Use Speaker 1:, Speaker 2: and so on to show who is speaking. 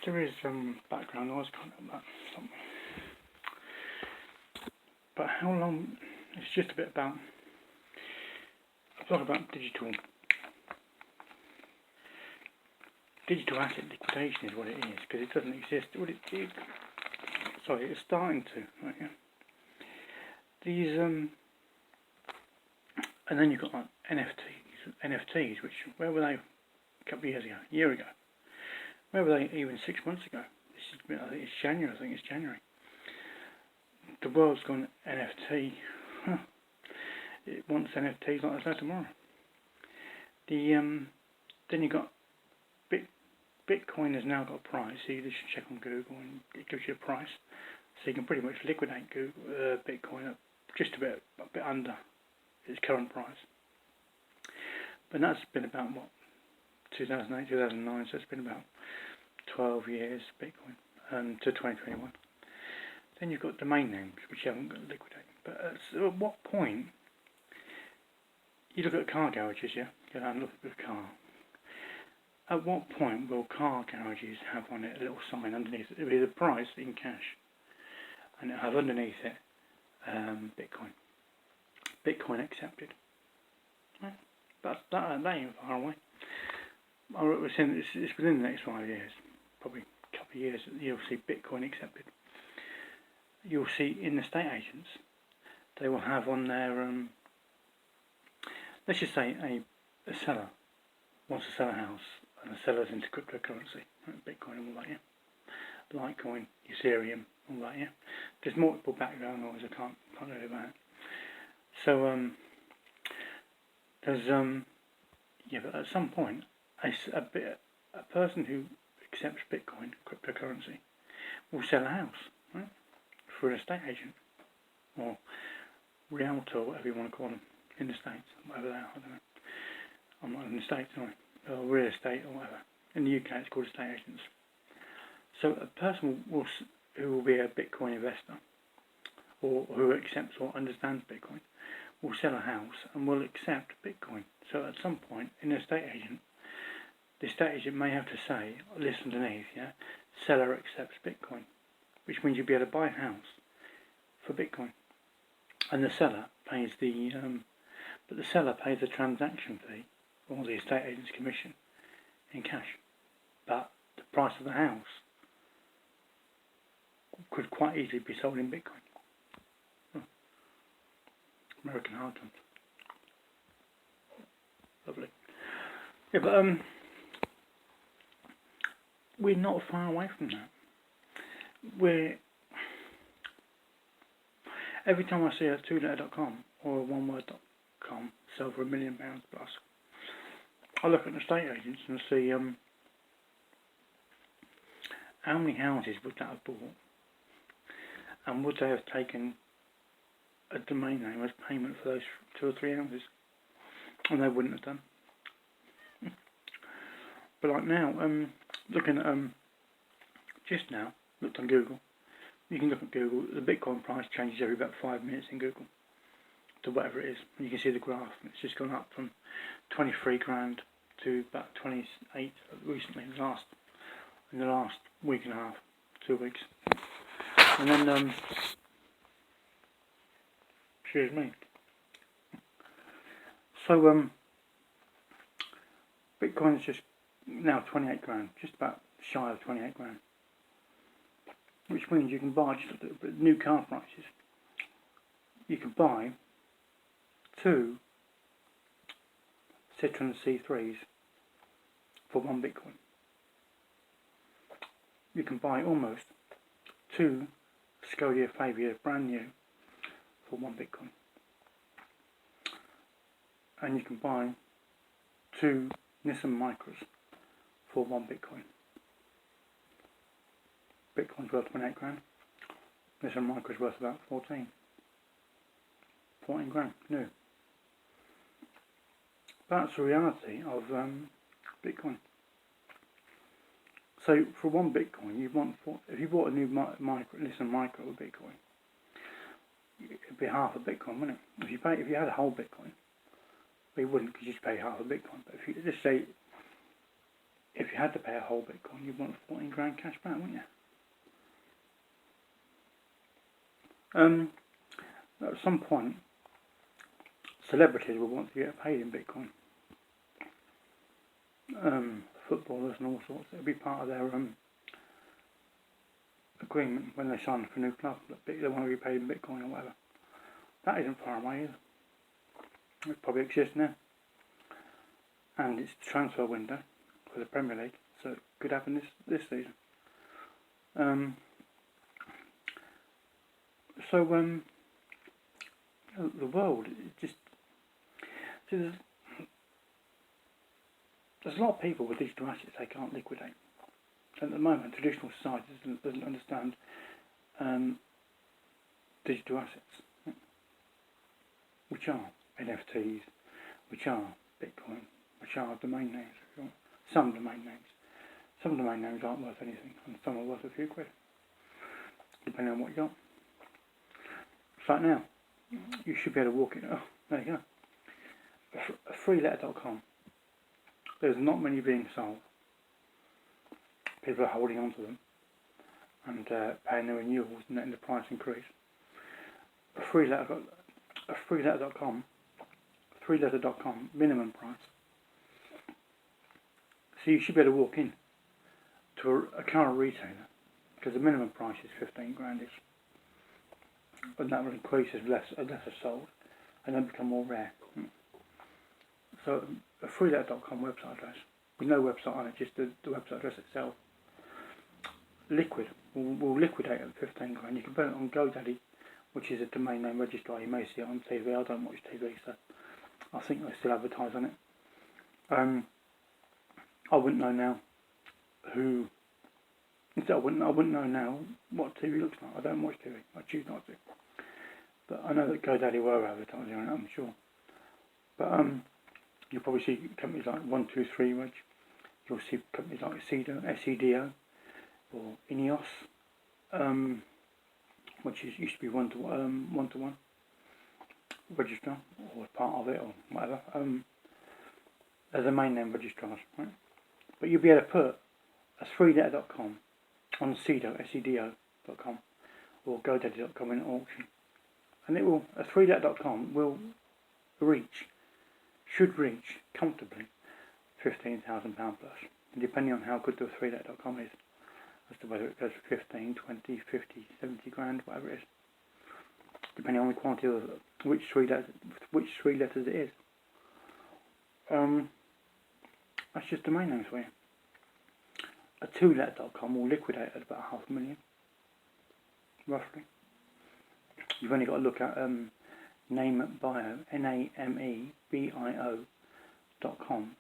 Speaker 1: there is background noise, can't help that. Something. But how long? It's just a bit about. I'm talking about digital asset liquidation is what it is, because it doesn't exist. Sorry, it's starting to. Right, yeah. These and then you've got like NFTs, which where were they a couple of years ago, a year ago? Where were they even 6 months ago? I think it's January. I think it's January. The world's gone NFT. It wants NFTs like there's no tomorrow. Then you got Bitcoin has now got a price. So you just check on Google and it gives you a price. So you can pretty much liquidate Bitcoin at just a bit under its current price. But that's been about 2008, 2009. So it's been about 12 years Bitcoin to 2021. Then you've got domain names which you haven't got liquidated. But at what point you look at car garages, yeah? Go down and look at the car. At what point will car garages have on it a little sign underneath it? It'll be the price in cash, and it'll have underneath it Bitcoin. Bitcoin accepted. Right? That ain't far away. It's within the next 5 years, probably a couple of years. You'll see Bitcoin accepted. You'll see in the estate agents, they will have on their let's just say a seller wants to sell a house, and the seller's into cryptocurrency, right? Bitcoin and all that, yeah. Litecoin, Ethereum, all that, yeah. There's multiple background noise. I can't really about it. So there's yeah, but at some point, a person who accepts Bitcoin, cryptocurrency, will sell a house, right, for an estate agent or realtor, whatever you want to call them in the States, whatever they are. I don't know. I'm not in the States, am I? Or real estate or whatever. In the UK, it's called estate agents. So a person who will be a Bitcoin investor, or who accepts or understands Bitcoin, will sell a house and will accept Bitcoin. So at some point, in the estate agent may have to say, list underneath, yeah, seller accepts Bitcoin, which means you'll be able to buy a house for Bitcoin, and the seller pays but the seller pays the transaction fee or the estate agent's commission in cash. But the price of the house could quite easily be sold in Bitcoin. American hard times. Lovely. Yeah, but we're not far away from that. Every time I see a two-letter.com or a one-word.com sell for £1 million plus, I look at the estate agents and see how many houses would that have bought, and would they have taken a domain name as payment for those 2 or 3 houses, and they wouldn't have done. But like now, looking at just now, looked on Google. You can look at Google. The Bitcoin price changes every about 5 minutes in Google to whatever it is. You can see the graph. It's just gone up from 23 grand to about 28 recently, in the last week and a half, 2 weeks. And then, excuse me. So, Bitcoin is just now 28 grand, just about shy of 28 grand. Which means you can buy, just a little bit, new car prices. You can buy 2 Citroen C3s for 1 Bitcoin. You can buy almost 2 Skoda Fabia brand new for 1 Bitcoin. And you can buy 2 Nissan Micras for 1 Bitcoin. Bitcoin's worth 28 grand. Nissan Micra's worth about 14 grand new. That's the reality of Bitcoin. So for 1 Bitcoin, if you bought a new Nissan Micra with Bitcoin, it'd be half a Bitcoin, wouldn't it? If you had a whole Bitcoin, but you wouldn't, because you'd pay half a Bitcoin. But if you just say, if if you had to pay a whole Bitcoin, you'd want 14 grand cash back, wouldn't you? At some point, celebrities will want to get paid in Bitcoin. Footballers and all sorts. It'll be part of their agreement when they sign for a new club that they want to be paid in Bitcoin or whatever. That isn't far away either. It probably exists now. And it's the transfer window for the Premier League, so it could happen this season. The world, there's a lot of people with digital assets they can't liquidate. At the moment, traditional society doesn't understand digital assets, which are NFTs, which are Bitcoin, which are domain names. Some domain names. Some domain names aren't worth anything, and some are worth a few quid, depending on what you got. It's like now, you should be able to walk in. Oh, there you go. Freeletter.com. There's not many being sold. People are holding on to them and paying their renewals and letting the price increase. Freeletter.com, minimum price. So you should be able to walk in to a current retailer because the minimum price is 15 grandish, and that will increase as less are sold and then become more rare. So a freeletter.com website address with no website on it, just the website address itself. Liquid will liquidate at 15 grand. You can put it on GoDaddy, which is a domain name registrar. You may see it on TV. I don't watch TV, so I think they still advertise on it. I wouldn't know now who. I wouldn't know now what TV looks like. I don't watch TV. I choose not to. But I know that GoDaddy were advertising on it, I'm sure. But you'll probably see companies like 123 Reg. You'll see companies like SEDO or INEOS, which used to be one-to-one registrar or part of it or whatever. They're the main name registrars, right? But you'll be able to put a freeletter.com on SEDO.com or GoDaddy.com in an auction, and a freeletter.com should reach comfortably £15,000 plus, and depending on how good the freeletter.com is, as to whether it goes for 15, 20, 50, 70 grand, whatever it is, depending on the quantity of which three letters it is. That's just domain names for you. A two-letter.com will liquidate at about $500,000, roughly. You've only got to look at NameBio, NameBio.com,